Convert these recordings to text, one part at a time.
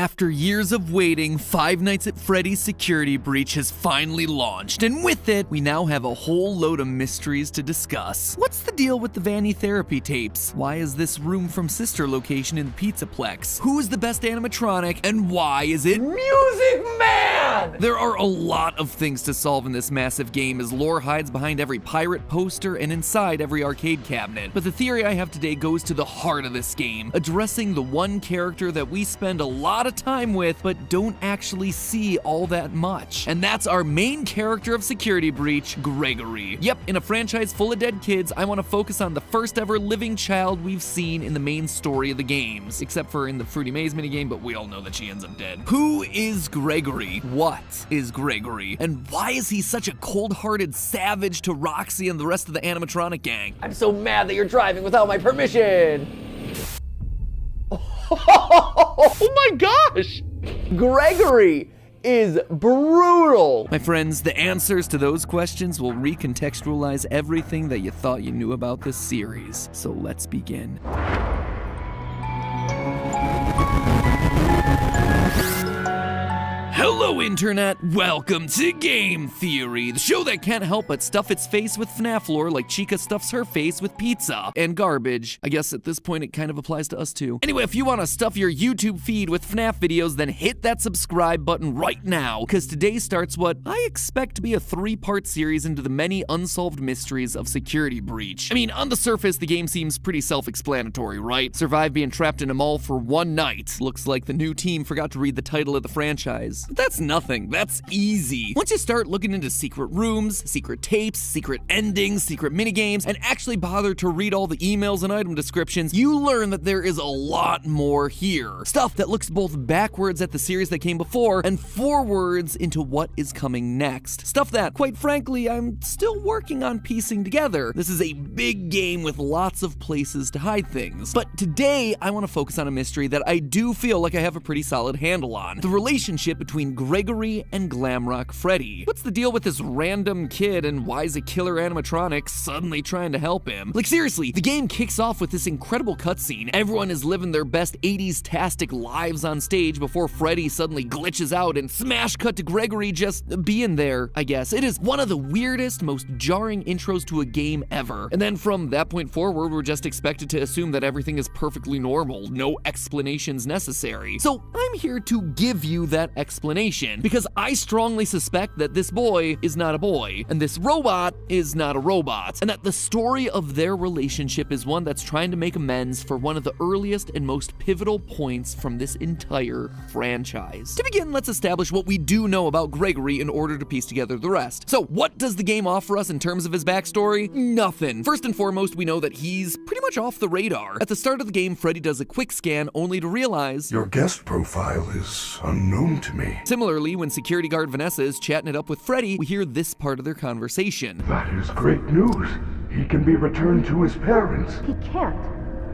After years of waiting, Five Nights at Freddy's Security Breach has finally launched, and with it, we now have a whole load of mysteries to discuss. What's the deal with the Vanny therapy tapes? Why is this room from Sister location in the Pizzaplex? Who is the best animatronic, and why is it Music Man? There are a lot of things to solve in this massive game, as lore hides behind every pirate poster and inside every arcade cabinet. But the theory I have today goes to the heart of this game, addressing the one character that we spend a lot of time with, but don't actually see all that much. And that's our main character of Security Breach, Gregory. Yep, in a franchise full of dead kids, I want to focus on the first ever living child we've seen in the main story of the games. Except for in the Fruity Maze minigame, but we all know that she ends up dead. Who is Gregory? What is Gregory? And why is he such a cold-hearted savage to Roxy and the rest of the animatronic gang? I'm so mad that you're driving without my permission. Oh my gosh! Gregory is brutal. My friends, the answers to those questions will recontextualize everything that you thought you knew about this series. So let's begin. Hello, Internet! Welcome to Game Theory, the show that can't help but stuff its face with FNAF lore like Chica stuffs her face with pizza and garbage. I guess at this point it kind of applies to us too. Anyway, if you want to stuff your YouTube feed with FNAF videos, then hit that subscribe button right now, because today starts what I expect to be a 3-part series into the many unsolved mysteries of Security Breach. I mean, on the surface, the game seems pretty self-explanatory, right? Survive being trapped in a mall for one night. Looks like the new team forgot to read the title of the franchise. But that's nothing. That's easy. Once you start looking into secret rooms, secret tapes, secret endings, secret minigames, and actually bother to read all the emails and item descriptions, you learn that there is a lot more here. Stuff that looks both backwards at the series that came before and forwards into what is coming next. Stuff that, quite frankly, I'm still working on piecing together. This is a big game with lots of places to hide things. But today, I want to focus on a mystery that I do feel like I have a pretty solid handle on. The relationship between Gregory and Glamrock Freddy. What's the deal with this random kid, and why is a killer animatronic suddenly trying to help him? Like seriously, the game kicks off with this incredible cutscene. Everyone is living their best 80s-tastic lives on stage before Freddy suddenly glitches out and smash cut to Gregory just being there, I guess. It is one of the weirdest, most jarring intros to a game ever. And then from that point forward, we're just expected to assume that everything is perfectly normal, no explanations necessary. So I'm here to give you that explanation, because I strongly suspect that this boy is not a boy, and this robot is not a robot, and that the story of their relationship is one that's trying to make amends for one of the earliest and most pivotal points from this entire franchise. To begin, let's establish what we do know about Gregory in order to piece together the rest. So, what does the game offer us in terms of his backstory? Nothing. First and foremost, we know that he's pretty much off the radar. At the start of the game, Freddy does a quick scan only to realize your guest profile is unknown to me. Similarly, when security guard Vanessa is chatting it up with Freddy, we hear this part of their conversation. That is great news. He can be returned to his parents. He can't.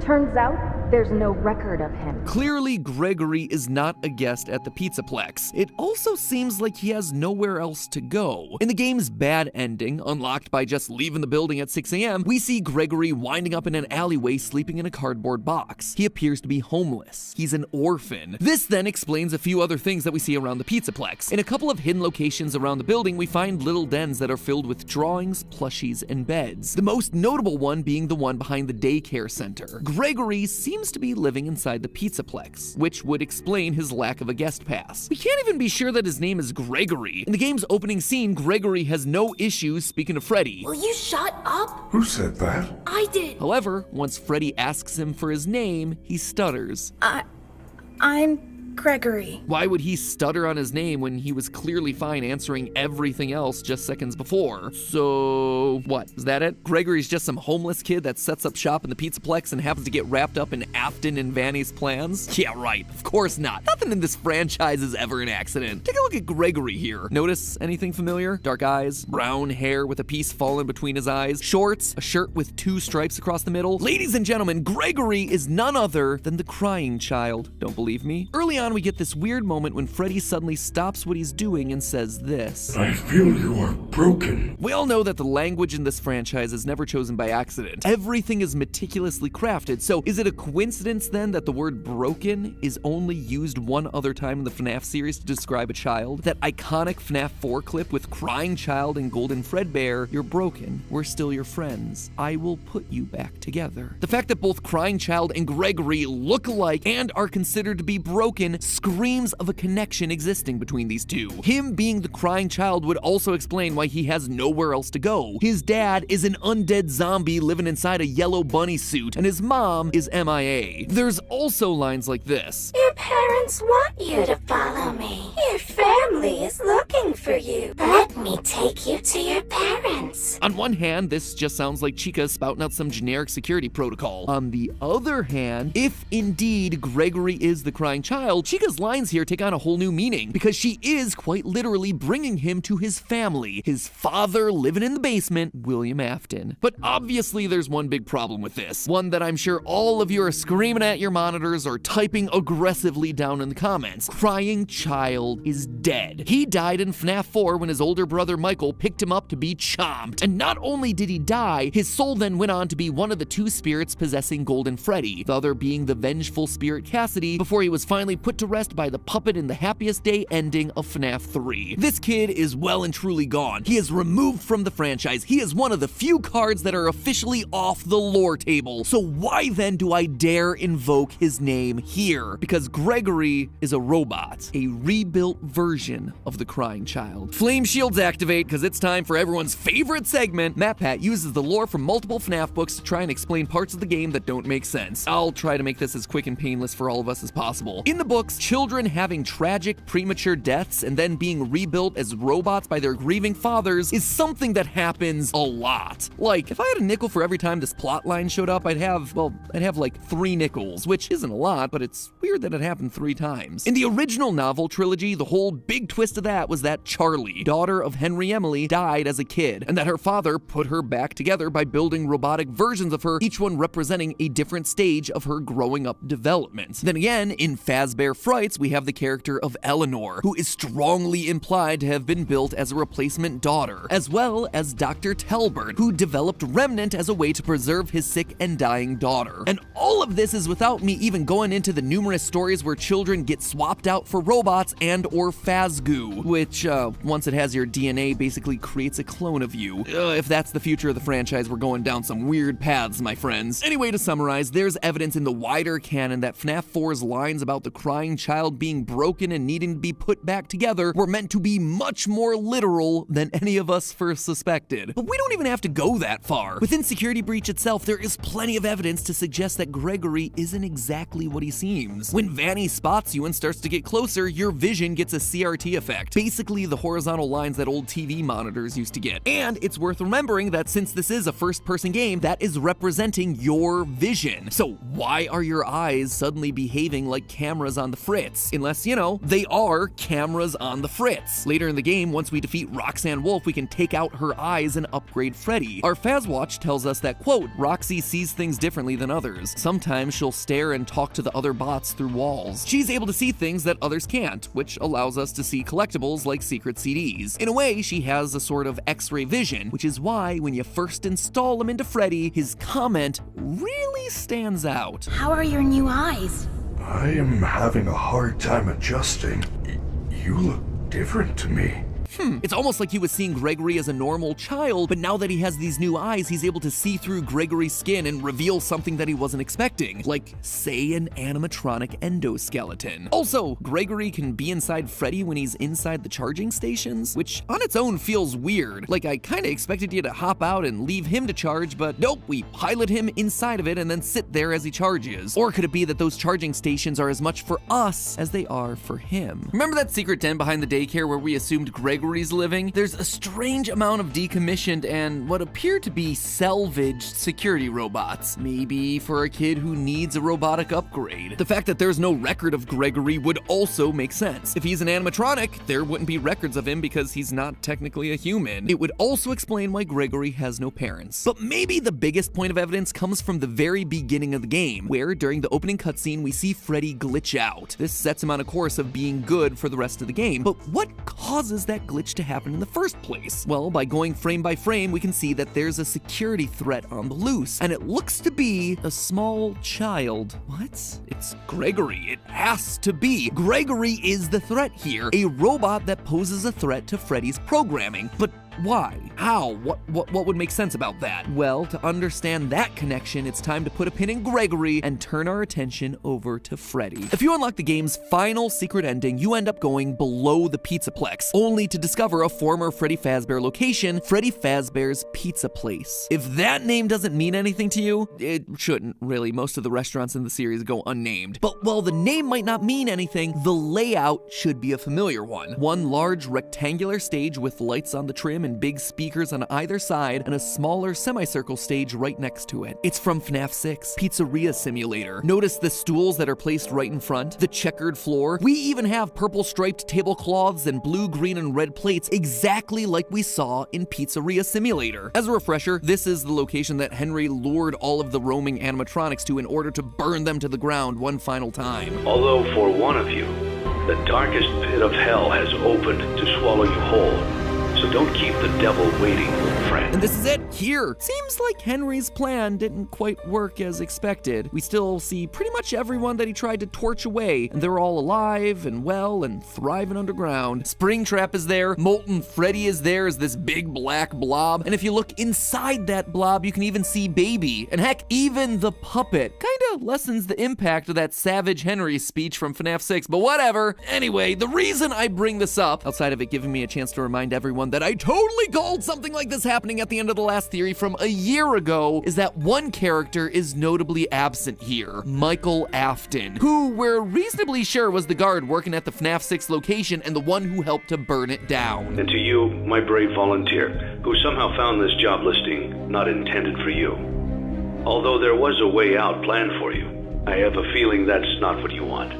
Turns out, there's no record of him. Clearly, Gregory is not a guest at the Pizzaplex. It also seems like he has nowhere else to go. In the game's bad ending, unlocked by just leaving the building at 6 a.m., we see Gregory winding up in an alleyway sleeping in a cardboard box. He appears to be homeless. He's an orphan. This then explains a few other things that we see around the Pizzaplex. In a couple of hidden locations around the building, we find little dens that are filled with drawings, plushies, and beds. The most notable one being the one behind the daycare center. Gregory seems to be living inside the Pizzaplex, which would explain his lack of a guest pass. We can't even be sure that his name is Gregory. In the game's opening scene, Gregory has no issues speaking to Freddy. Will you shut up? Who said that? I did. However, once Freddy asks him for his name, he stutters. I'm Gregory. Why would he stutter on his name when he was clearly fine answering everything else just seconds before? So, what? Is that it? Gregory's just some homeless kid that sets up shop in the Pizzaplex and happens to get wrapped up in Afton and Vanny's plans? Yeah, right. Of course not. Nothing in this franchise is ever an accident. Take a look at Gregory here. Notice anything familiar? Dark eyes, brown hair with a piece fallen between his eyes, shorts, a shirt with 2 stripes across the middle. Ladies and gentlemen, Gregory is none other than the crying child. Don't believe me? Early on, we get this weird moment when Freddy suddenly stops what he's doing and says this. I feel you are broken. We all know that the language in this franchise is never chosen by accident. Everything is meticulously crafted, so is it a coincidence then that the word broken is only used one other time in the FNAF series to describe a child? That iconic FNAF 4 clip with crying child and golden Fredbear, "You're broken, we're still your friends. I will put you back together." The fact that both crying child and Gregory look alike and are considered to be broken screams of a connection existing between these two. Him being the crying child would also explain why he has nowhere else to go. His dad is an undead zombie living inside a yellow bunny suit, and his mom is MIA. There's also lines like this. Your parents want you to follow me. Your family is looking for you. Let me take you to your parents. On one hand, this just sounds like Chica spouting out some generic security protocol. On the other hand, if indeed Gregory is the crying child, Chica's lines here take on a whole new meaning, because she is quite literally bringing him to his family, his father living in the basement, William Afton. But obviously there's one big problem with this, one that I'm sure all of you are screaming at your monitors or typing aggressively down in the comments. Crying child is dead. He died in FNAF 4 when his older brother Michael picked him up to be chomped. And not only did he die, his soul then went on to be one of the two spirits possessing Golden Freddy, the other being the vengeful spirit Cassidy, before he was finally put to rest by the puppet in the happiest day ending of FNAF 3. This kid is well and truly gone. He is removed from the franchise. He is one of the few cards that are officially off the lore table. So why then do I dare invoke his name here? Because Gregory is a robot, a rebuilt version of the crying child. Flame shields activate, because it's time for everyone's favorite segment. MatPat uses the lore from multiple FNAF books to try and explain parts of the game that don't make sense. I'll try to make this as quick and painless for all of us as possible. In the books, children having tragic premature deaths and then being rebuilt as robots by their grieving fathers is something that happens a lot. Like, if I had a nickel for every time this plot line showed up, I'd have like 3 nickels, which isn't a lot, but it's weird that it happened 3 times. In the original novel trilogy, the whole big twist of that was that Charlie, daughter of Henry Emily, died as a kid, and that her father put her back together by building robotic versions of her, each one representing a different stage of her growing up development. Then again, in Fazbear Frights, we have the character of Eleanor, who is strongly implied to have been built as a replacement daughter, as well as Dr. Telbert, who developed Remnant as a way to preserve his sick and dying daughter. And all of this is without me even going into the numerous stories where children get swapped out for robots and or Fazgoo, which, once it has your DNA, basically creates a clone of you. If that's the future of the franchise, we're going down some weird paths, my friends. Anyway, to summarize, there's evidence in the wider canon that FNAF 4's lines about the crying child being broken and needing to be put back together were meant to be much more literal than any of us first suspected. But we don't even have to go that far. Within Security Breach itself, there is plenty of evidence to suggest that Gregory isn't exactly what he seems. When Vanny spots you and starts to get closer, your vision gets a CRT effect, basically the horizontal lines that old TV monitors used to get. And it's worth remembering that since this is a first-person game, that is representing your vision. So why are your eyes suddenly behaving like cameras on the fritz? Unless, you know, they are cameras on the fritz. Later in the game, once we defeat Roxanne Wolf, we can take out her eyes and upgrade Freddy. Our Fazwatch tells us that, quote, Roxy sees things differently than others. Sometimes she'll stare and talk to the other bots through walls. She's able to see things that others can't, which allows us to see collectibles like secret CDs. In a way, she has a sort of X-ray vision, which is why when you first install him into Freddy, his comment really stands out. How are your new eyes? I am having a hard time adjusting. You look different to me. It's almost like he was seeing Gregory as a normal child, but now that he has these new eyes, he's able to see through Gregory's skin and reveal something that he wasn't expecting, like, say, an animatronic endoskeleton. Also, Gregory can be inside Freddy when he's inside the charging stations, which on its own feels weird. Like, I kinda expected you to hop out and leave him to charge, but nope, we pilot him inside of it and then sit there as he charges. Or could it be that those charging stations are as much for us as they are for him? Remember that secret den behind the daycare where we assumed Gregory Gregory's living, there's a strange amount of decommissioned and what appear to be salvaged security robots. Maybe for a kid who needs a robotic upgrade. The fact that there's no record of Gregory would also make sense. If he's an animatronic, there wouldn't be records of him because he's not technically a human. It would also explain why Gregory has no parents. But maybe the biggest point of evidence comes from the very beginning of the game, where during the opening cutscene we see Freddy glitch out. This sets him on a course of being good for the rest of the game. But what causes that glitch to happen in the first place? Well, by going frame by frame, we can see that there's a security threat on the loose, and it looks to be a small child. What? It's Gregory. It has to be. Gregory is the threat here, a robot that poses a threat to Freddy's programming. But why? How? What would make sense about that? Well, to understand that connection, it's time to put a pin in Gregory and turn our attention over to Freddy. If you unlock the game's final secret ending, you end up going below the Pizzaplex, only to discover a former Freddy Fazbear location, Freddy Fazbear's Pizza Place. If that name doesn't mean anything to you, it shouldn't, really. Most of the restaurants in the series go unnamed. But while the name might not mean anything, the layout should be a familiar one. One large rectangular stage with lights on the trim and big speakers on either side, and a smaller semicircle stage right next to it. It's from FNAF 6, Pizzeria Simulator. Notice the stools that are placed right in front, the checkered floor. We even have purple striped tablecloths and blue, green, and red plates, exactly like we saw in Pizzeria Simulator. As a refresher, this is the location that Henry lured all of the roaming animatronics to in order to burn them to the ground one final time. Although for one of you, the darkest pit of hell has opened to swallow you whole. So don't keep the devil waiting, friend. And this is it, here. Seems like Henry's plan didn't quite work as expected. We still see pretty much everyone that he tried to torch away, and they're all alive and well and thriving underground. Springtrap is there, Molten Freddy is there as this big black blob, and if you look inside that blob, you can even see Baby, and heck, even the puppet. Kinda lessens the impact of that Savage Henry speech from FNAF 6, but whatever. Anyway, the reason I bring this up, outside of it giving me a chance to remind everyone that I totally called something like this happening at the end of the last theory from a year ago, is that one character is notably absent here, Michael Afton, who we're reasonably sure was the guard working at the FNAF 6 location and the one who helped to burn it down. And to you, my brave volunteer, who somehow found this job listing not intended for you. Although there was a way out planned for you, I have a feeling that's not what you want.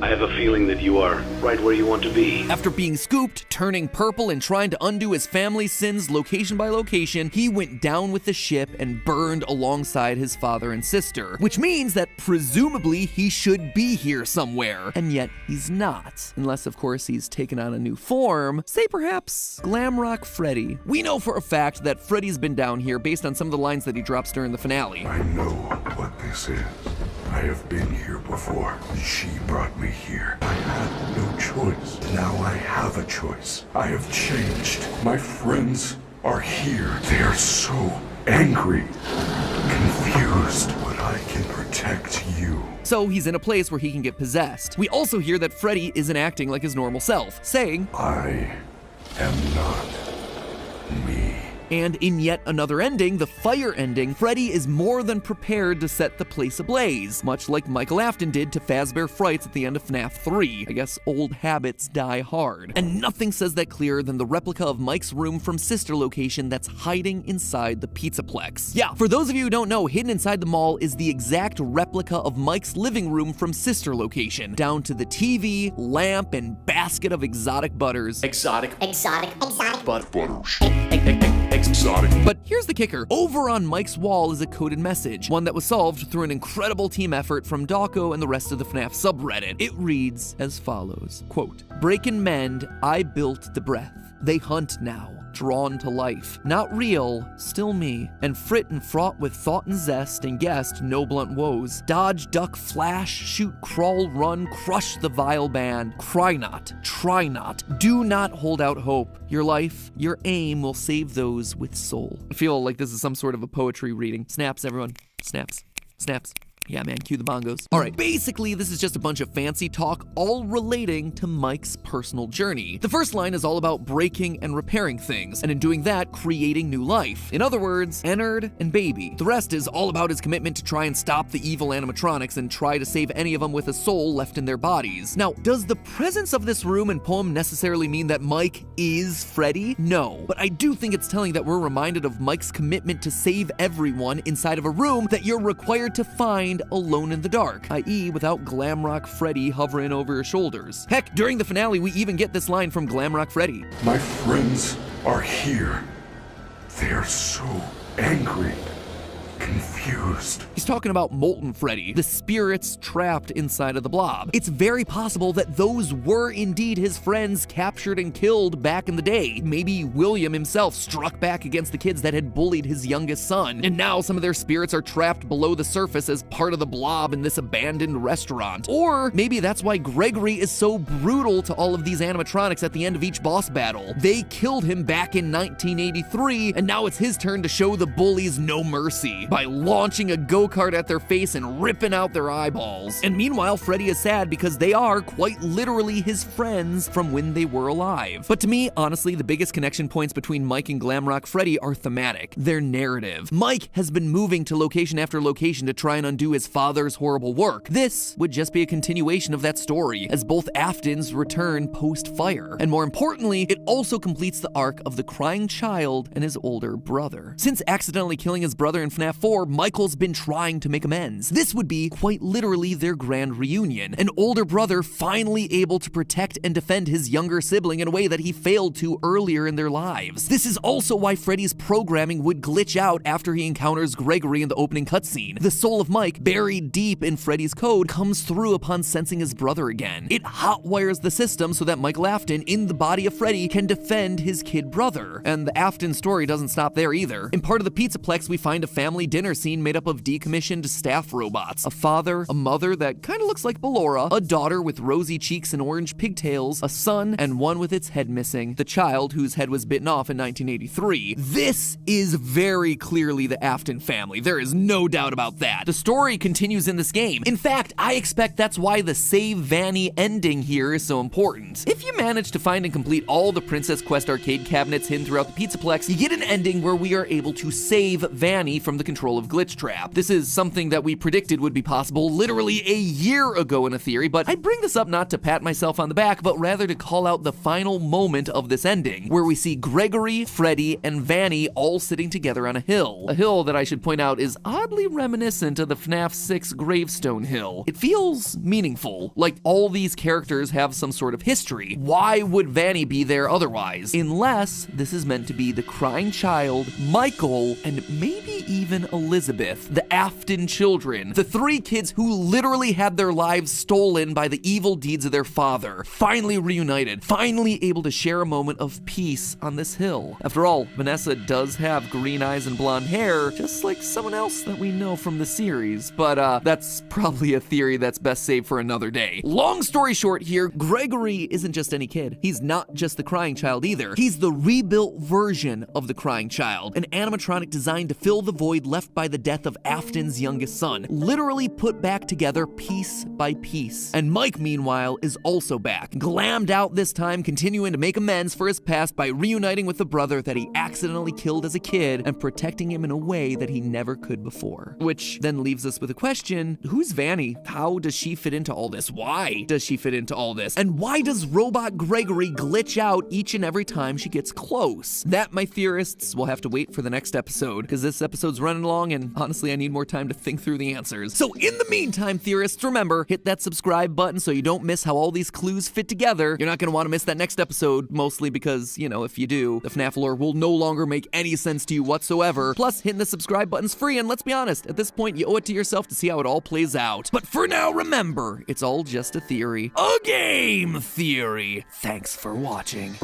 I have a feeling that you are right where you want to be. After being scooped, turning purple, and trying to undo his family's sins location by location, he went down with the ship and burned alongside his father and sister, which means that presumably he should be here somewhere, and yet he's not. Unless, of course, he's taken on a new form, say perhaps Glamrock Freddy. We know for a fact that Freddy's been down here based on some of the lines that he drops during the finale. I know what this is. I have been here before. She brought me here. I had no choice. Now I have a choice. I have changed. My friends are here. They are so angry, confused, but I can protect you. So he's in a place where he can get possessed. We also hear that Freddy isn't acting like his normal self, saying, I am not me. And in yet another ending, the fire ending, Freddy is more than prepared to set the place ablaze, much like Michael Afton did to Fazbear Frights at the end of FNAF 3. I guess old habits die hard. And nothing says that clearer than the replica of Mike's room from Sister Location that's hiding inside the Pizzaplex. Yeah, for those of you who don't know, hidden inside the mall is the exact replica of Mike's living room from Sister Location, down to the TV, lamp, and basket of exotic butters. Exotic butters. Exotic. But here's the kicker. Over on Mike's wall is a coded message, one that was solved through an incredible team effort from Dawko and the rest of the FNAF subreddit. It reads as follows, quote, "Break and mend, I built the breath. They hunt now, drawn to life. Not real, still me. And frit and fraught with thought and zest, and guessed no blunt woes. Dodge, duck, flash, shoot, crawl, run, crush the vile band. Cry not, try not, do not hold out hope. Your life, your aim will save those with soul." I feel like this is some sort of a poetry reading. Snaps, everyone. Snaps. Snaps. Yeah, man, cue the bongos. All right, basically, this is just a bunch of fancy talk, all relating to Mike's personal journey. The first line is all about breaking and repairing things, and in doing that, creating new life. In other words, Ennard and Baby. The rest is all about his commitment to try and stop the evil animatronics and try to save any of them with a soul left in their bodies. Now, does the presence of this room and poem necessarily mean that Mike is Freddy? No, but I do think it's telling that we're reminded of Mike's commitment to save everyone inside of a room that you're required to find alone in the dark, i.e. without Glamrock Freddy hovering over your shoulders. Heck, during the finale, we even get this line from Glamrock Freddy. My friends are here. They are so angry, confused. He's talking about Molten Freddy, the spirits trapped inside of the blob. It's very possible that those were indeed his friends captured and killed back in the day. Maybe William himself struck back against the kids that had bullied his youngest son, and now some of their spirits are trapped below the surface as part of the blob in this abandoned restaurant. Or maybe that's why Gregory is so brutal to all of these animatronics at the end of each boss battle. They killed him back in 1983, and now it's his turn to show the bullies no mercy by launching a go-kart at their face and ripping out their eyeballs. And meanwhile, Freddy is sad because they are quite literally his friends from when they were alive. But to me, honestly, the biggest connection points between Mike and Glamrock Freddy are thematic. Their narrative. Mike has been moving to location after location to try and undo his father's horrible work. This would just be a continuation of that story, as both Aftons return post-fire. And more importantly, it also completes the arc of the crying child and his older brother. Since accidentally killing his brother in FNAF 4, Michael's been trying to make amends. This would be quite literally their grand reunion. An older brother finally able to protect and defend his younger sibling in a way that he failed to earlier in their lives. This is also why Freddy's programming would glitch out after he encounters Gregory in the opening cutscene. The soul of Mike, buried deep in Freddy's code, comes through upon sensing his brother again. It hotwires the system so that Michael Afton, in the body of Freddy, can defend his kid brother. And the Afton story doesn't stop there either. In part of the Pizzaplex, we find a family dinner scene made up of decommissioned staff robots. A father, a mother that kind of looks like Ballora, a daughter with rosy cheeks and orange pigtails, a son, and one with its head missing. The child whose head was bitten off in 1983. This is very clearly the Afton family. There is no doubt about that. The story continues in this game. In fact, I expect that's why the Save Vanny ending here is so important. If you manage to find and complete all the Princess Quest arcade cabinets hidden throughout the Pizzaplex, you get an ending where we are able to save Vanny from the control of Glitch Trap. This is something that we predicted would be possible literally a year ago in a theory, but I bring this up not to pat myself on the back, but rather to call out the final moment of this ending, where we see Gregory, Freddy, and Vanny all sitting together on a hill. A hill that I should point out is oddly reminiscent of the FNAF 6 gravestone hill. It feels meaningful, like all these characters have some sort of history. Why would Vanny be there otherwise? Unless this is meant to be the crying child, Michael, and maybe even Elizabeth, the Afton children, the three kids who literally had their lives stolen by the evil deeds of their father, finally reunited, finally able to share a moment of peace on this hill. After all, Vanessa does have green eyes and blonde hair, just like someone else that we know from the series, but that's probably a theory that's best saved for another day. Long story short here, Gregory isn't just any kid. He's not just the crying child either. He's the rebuilt version of the crying child, an animatronic designed to fill the void left by the death of Afton's youngest son, literally put back together piece by piece. And Mike, meanwhile, is also back, glammed out this time, continuing to make amends for his past by reuniting with the brother that he accidentally killed as a kid and protecting him in a way that he never could before. Which then leaves us with a question: who's Vanny? How does she fit into all this? Why does she fit into all this? And why does Robot Gregory glitch out each and every time she gets close? That, my theorists, will have to wait for the next episode, because this episode's running long and honestly I need more time to think through the answers. So in the meantime, theorists, remember, hit that subscribe button so you don't miss how all these clues fit together. You're not going to want to miss that next episode, mostly because, you know, if you do, the FNAF lore will no longer make any sense to you whatsoever. Plus, hitting the subscribe button's free, and let's be honest, at this point you owe it to yourself to see how it all plays out. But for now, remember, it's all just a theory. A game theory! Thanks for watching.